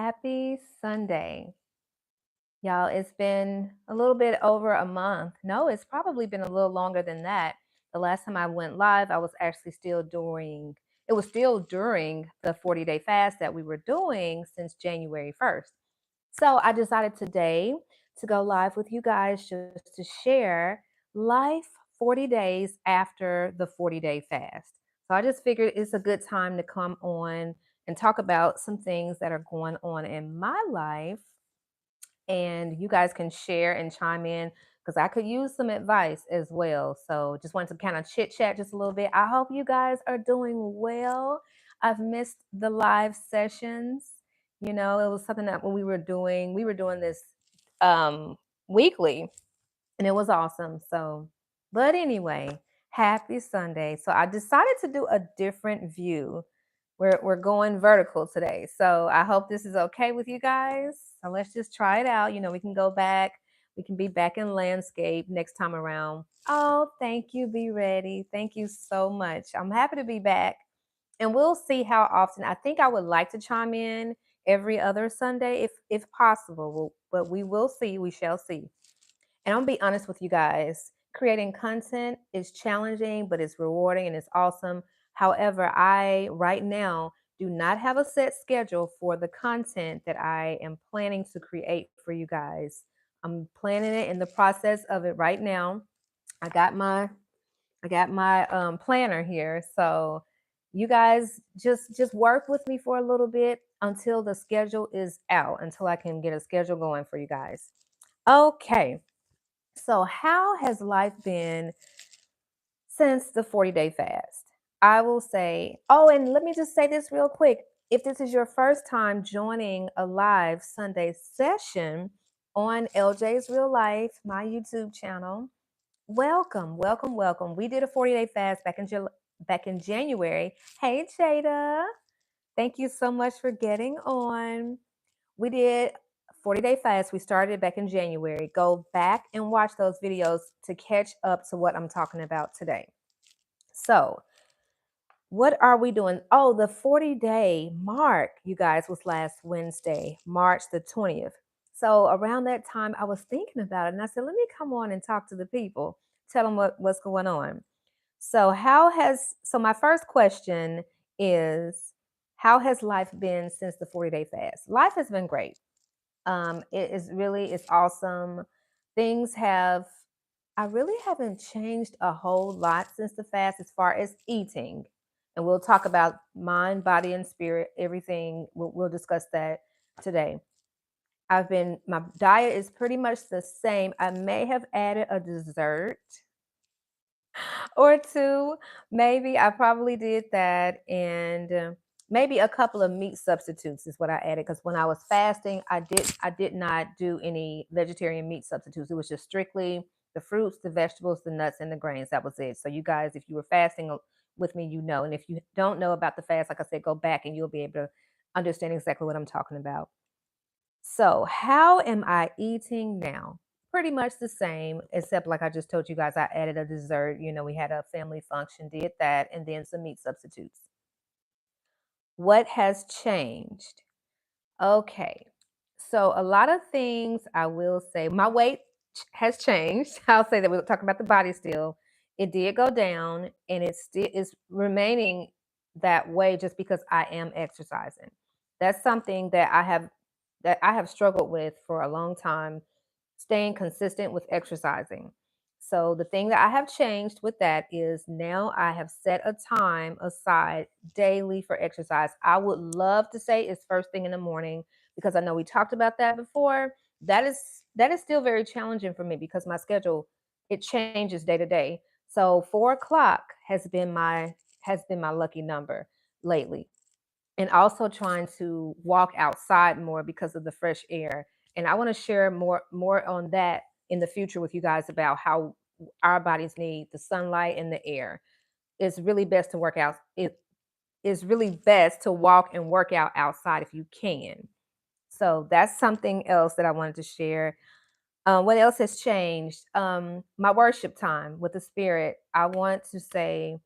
Happy Sunday. Y'all, it's been a little bit over a month. No, it's probably been a little longer than that. The last time I went live, I was actually still during, it was still during the 40-day fast that we were doing since January 1st. So I decided today to go live with you guys just to share life 40 days after the 40-day fast. So I just figured it's a good time to come on and talk about some things that are going on in my life, and you guys can share and chime in because I could use some advice as well. So just wanted to kind of chit chat just a little bit. I hope you guys are doing well. I've missed the live sessions. You know, it was something that when we were doing this weekly, and it was awesome. So, but anyway, happy Sunday. So I decided to do a different view. We're going vertical today. So I hope this is okay with you guys. So let's just try it out. You know, we can go back. We can be back in landscape next time around. Oh, thank you. Be ready. Thank you so much. I'm happy to be back. And we'll see how often. I think I would like to chime in every other Sunday if possible. But we will see. We shall see. And I'm gonna be honest with you guys. Creating content is challenging, but it's rewarding and it's awesome. However, I right now do not have a set schedule for the content that I am planning to create for you guys. I'm planning it in the process of it right now. I got my planner here, so you guys just work with me for a little bit until the schedule is out, until I can get a schedule going for you guys. Okay. So, how has life been since the 40-day fast? I will say, oh, and let me just say this real quick. If this is your first time joining a live Sunday session on LJ's Real Life, my YouTube channel, welcome, welcome, welcome. We did a 40-day fast back in January. Hey, Jada. Thank you so much for getting on. We did 40-day fast. We started back in January. Go back and watch those videos to catch up to what I'm talking about today. So, what are we doing? Oh, the 40-day mark, you guys, was last Wednesday, March the 20th. So, around that time, I was thinking about it and I said, let me come on and talk to the people, tell them what's going on. So, my first question is, how has life been since the 40-day fast? Life has been great. It's awesome. Things have, I really haven't changed a whole lot since the fast as far as eating. And we'll talk about mind, body, and spirit, everything. We'll discuss that today. My diet is pretty much the same. I may have added a dessert or two. Maybe I probably did that. And maybe a couple of meat substitutes is what I added, because when I was fasting, I did not do any vegetarian meat substitutes. It was just strictly the fruits, the vegetables, the nuts, and the grains. That was it. So you guys, if you were fasting with me, you know. And if you don't know about the fast, like I said, go back and you'll be able to understand exactly what I'm talking about. So, how am I eating now? Pretty much the same, except like I just told you guys, I added a dessert. You know, we had a family function, did that, and then some meat substitutes. What has changed? Okay. So, a lot of things I will say, my weight has changed. I'll say that we'll talk about the body still. It did go down and it still is remaining that way just because I am exercising. That's something that I have struggled with for a long time, staying consistent with exercising. So the thing that I have changed with that is now I have set a time aside daily for exercise. I would love to say it's first thing in the morning, because I know we talked about that before. That is still very challenging for me because my schedule, it changes day to day. So 4 o'clock has been my lucky number lately, and also trying to walk outside more because of the fresh air. And I want to share more on that in the future with you guys about how our bodies need the sunlight and the air. It's really best to work out. It is really best to walk and work out outside if you can. So that's something else that I wanted to share. What else has changed? My worship time with the spirit. I want to say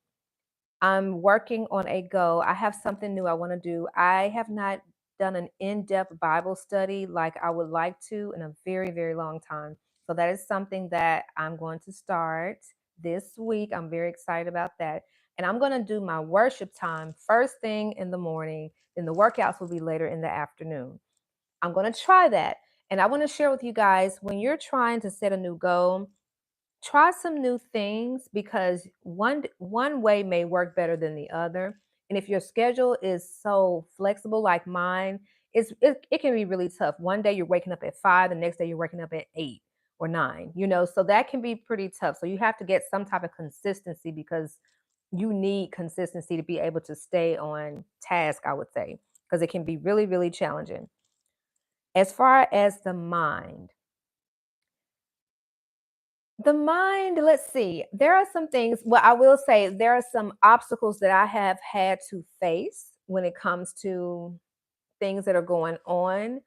I'm working on a goal. I have something new I want to do. I have not done an in-depth Bible study like I would like to in a very, very long time. So that is something that I'm going to start this week. I'm very excited about that. And I'm going to do my worship time first thing in the morning, then the workouts will be later in the afternoon. I'm going to try that. And I want to share with you guys, when you're trying to set a new goal, try some new things, because one way may work better than the other. And if your schedule is so flexible like mine, it can be really tough. One day you're waking up at 5, the next day you're waking up at 8 or 9, so that can be pretty tough. So you have to get some type of consistency, because you need consistency to be able to stay on task, I would say, because it can be really, really challenging. As far as the mind, let's see. There are some things, well, I will say there are some obstacles that I have had to face when it comes to things that are going on.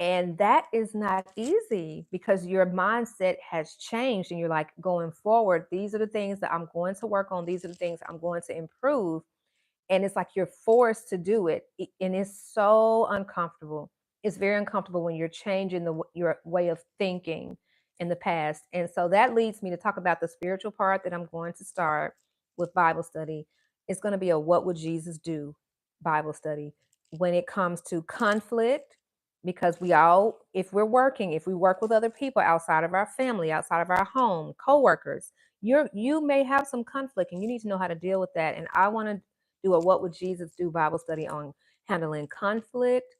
And that is not easy, because your mindset has changed and you're like, going forward, these are the things that I'm going to work on. These are the things I'm going to improve, and it's like you're forced to do it, and it's so uncomfortable. It's very uncomfortable when you're changing your way of thinking in the past. And so that leads me to talk about the spiritual part that I'm going to start with Bible study. It's going to be a what would Jesus do Bible study when it comes to conflict, because if we're working, if we work with other people outside of our family, outside of our home, coworkers, you may have some conflict and you need to know how to deal with that. And I want to do a what would Jesus do Bible study on handling conflict,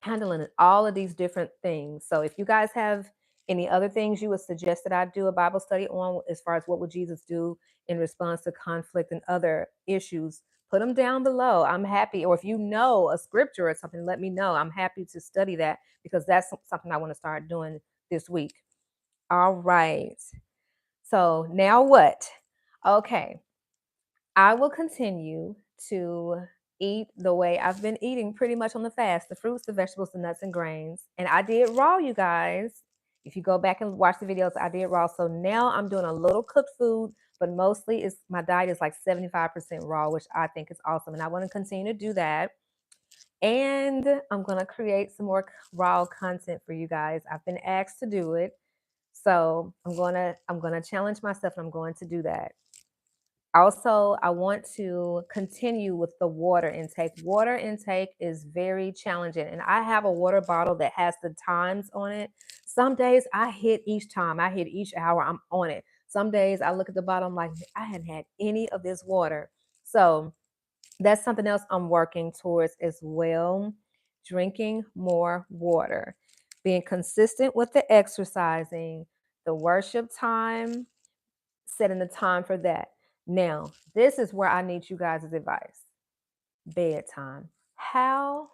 handling all of these different things. So if you guys have any other things you would suggest that I do a Bible study on, as far as what would Jesus do in response to conflict and other issues, put them down below. I'm happy. Or if you know a scripture or something, let me know. I'm happy to study that, because that's something I want to start doing this week. All right. So now what? Okay. I will continue to eat the way I've been eating pretty much on the fast: the fruits, the vegetables, the nuts, and grains. And I did raw, you guys. If you go back and watch the videos, I did raw. So now I'm doing a little cooked food, but mostly my diet is like 75% raw, which I think is awesome. And I want to continue to do that. And I'm going to create some more raw content for you guys. I've been asked to do it. So I'm gonna challenge myself, and I'm going to do that. Also, I want to continue with the water intake. Water intake is very challenging, and I have a water bottle that has the times on it. Some days I hit each time, I hit each hour, I'm on it. Some days I look at the bottom like I hadn't had any of this water. So that's something else I'm working towards as well. Drinking more water, being consistent with the exercising, the worship time, setting the time for that. Now, this is where I need you guys' advice. Bedtime. How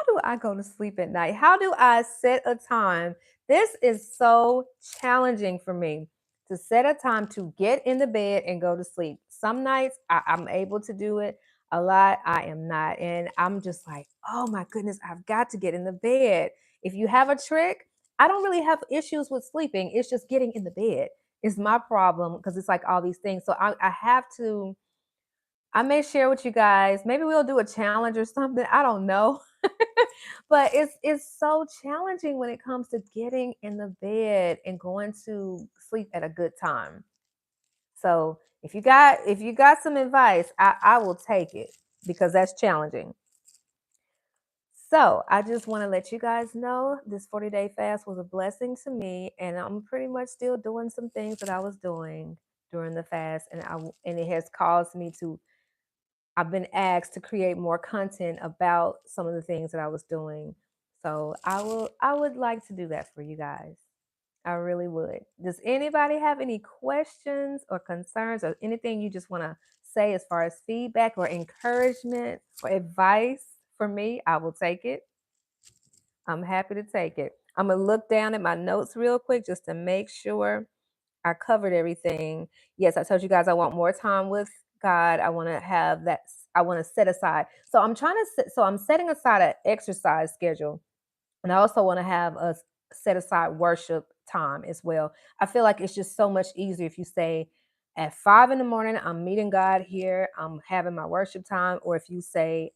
do I go to sleep at night? How do I set a time? This is so challenging for me, to set a time to get in the bed and go to sleep. Some nights I'm able to do it. A lot I am not. And I'm just like, oh my goodness, I've got to get in the bed. If you have a trick, I don't really have issues with sleeping. It's just getting in the bed is my problem, because it's like all these things. So I have to, I may share with you guys. Maybe we'll do a challenge or something. I don't know. But it's so challenging when it comes to getting in the bed and going to sleep at a good time. So if you got some advice, I will take it, because that's challenging. So I just want to let you guys know this 40-day fast was a blessing to me, and I'm pretty much still doing some things that I was doing during the fast, and it has caused me to. I've been asked to create more content about some of the things that I was doing. So I would like to do that for you guys. I really would. Does anybody have any questions or concerns, or anything you just want to say as far as feedback or encouragement or advice for me? I will take it. I'm happy to take it. I'm going to look down at my notes real quick just to make sure I covered everything. Yes, I told you guys I want more time with God. I want to have that. I want to set aside. So I'm setting aside an exercise schedule, and I also want to have a set aside worship time as well. I feel like it's just so much easier if you say at 5 in the morning, I'm meeting God here, I'm having my worship time, or if you say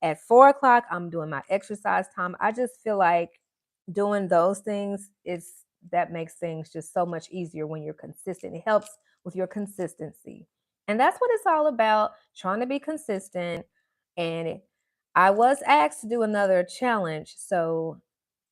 At 4 o'clock, I'm doing my exercise time. I just feel like doing those things is that makes things just so much easier when you're consistent. It helps with your consistency. And that's what it's all about, trying to be consistent. And I was asked to do another challenge. So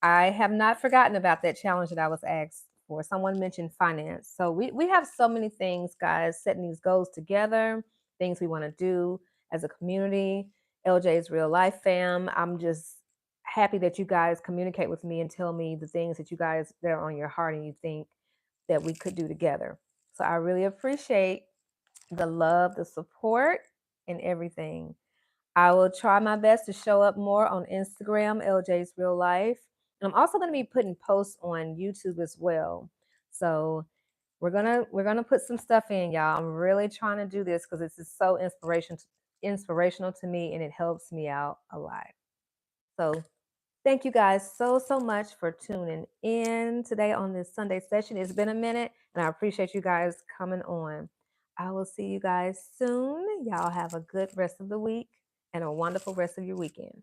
I have not forgotten about that challenge that I was asked for. Someone mentioned finance. So we have so many things, guys, setting these goals together, things we want to do as a community. LJ's Real Life fam. I'm just happy that you guys communicate with me and tell me the things that you guys that are on your heart and you think that we could do together. So I really appreciate the love, the support, and everything. I will try my best to show up more on Instagram, LJ's Real Life. And I'm also going to be putting posts on YouTube as well. So we're gonna put some stuff in, y'all. I'm really trying to do this because this is so inspirational to me, and it helps me out a lot. So thank you guys so much for tuning in today on this Sunday session. It's been a minute, and I appreciate you guys coming on. I will see you guys soon. Y'all have a good rest of the week and a wonderful rest of your weekend.